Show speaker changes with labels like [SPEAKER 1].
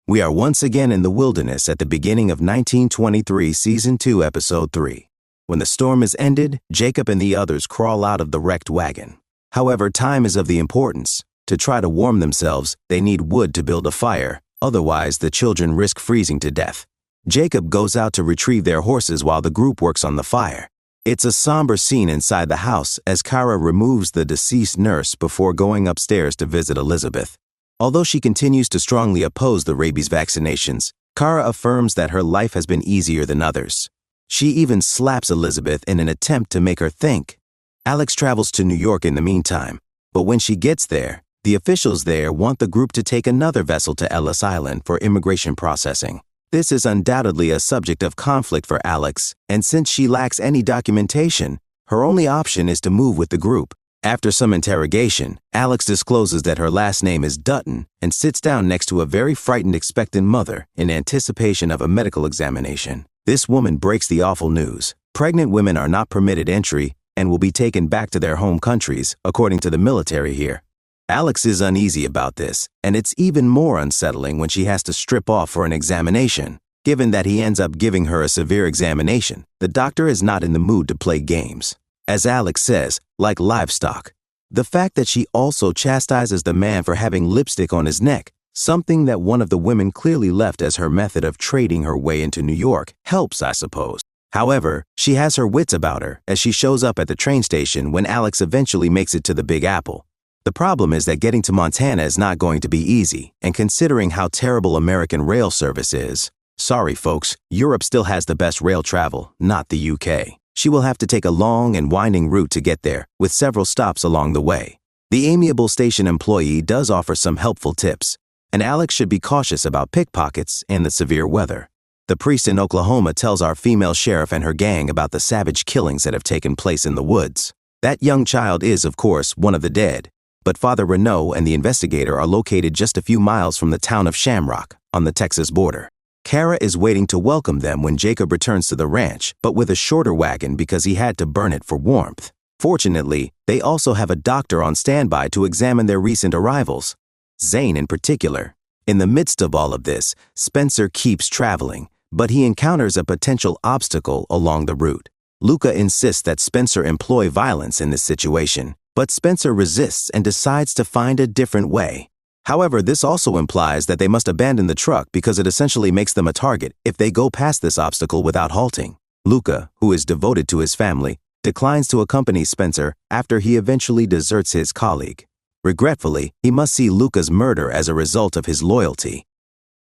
[SPEAKER 1] We are once again in the wilderness at the beginning of 1923 Season 2, Episode 3. When the storm is ended, Jacob and the others crawl out of the wrecked wagon. However, time is of the importance. To try to warm themselves, they need wood to build a fire, otherwise the children risk freezing to death. Jacob goes out to retrieve their horses while the group works on the fire. It's a somber scene inside the house as Kara removes the deceased nurse before going upstairs to visit Elizabeth. Although she continues to strongly oppose the rabies vaccinations, Kara affirms that her life has been easier than others. She even slaps Elizabeth in an attempt to make her think. Alex travels to New York in the meantime, but when she gets there, the officials there want the group to take another vessel to Ellis Island for immigration processing. This is undoubtedly a subject of conflict for Alex, and since she lacks any documentation, her only option is to move with the group. After some interrogation, Alex discloses that her last name is Dutton and sits down next to a very frightened expectant mother in anticipation of a medical examination. This woman breaks the awful news. Pregnant women are not permitted entry and will be taken back to their home countries, according to the military here. Alex is uneasy about this, and it's even more unsettling when she has to strip off for an examination. Given that he ends up giving her a severe examination, the doctor is not in the mood to play games. As Alex says, like livestock. The fact that she also chastises the man for having lipstick on his neck, something that one of the women clearly left as her method of trading her way into New York, helps, I suppose. However, she has her wits about her as she shows up at the train station when Alex eventually makes it to the Big Apple. The problem is that getting to Montana is not going to be easy, and considering how terrible American rail service is, sorry folks, Europe still has the best rail travel, not the UK. She will have to take a long and winding route to get there, with several stops along the way. The amiable station employee does offer some helpful tips, and Alex should be cautious about pickpockets and the severe weather. The priest in Oklahoma tells our female sheriff and her gang about the savage killings that have taken place in the woods. That young child is, of course, one of the dead, but Father Renault and the investigator are located just a few miles from the town of Shamrock, on the Texas border. Kara is waiting to welcome them when Jacob returns to the ranch, but with a shorter wagon because he had to burn it for warmth. Fortunately, they also have a doctor on standby to examine their recent arrivals. Zane in particular. In the midst of all of this, Spencer keeps traveling, but he encounters a potential obstacle along the route. Luca insists that Spencer employ violence in this situation, but Spencer resists and decides to find a different way. However, this also implies that they must abandon the truck because it essentially makes them a target if they go past this obstacle without halting. Luca, who is devoted to his family, declines to accompany Spencer after he eventually deserts his colleague. Regretfully, he must see Luca's murder as a result of his loyalty.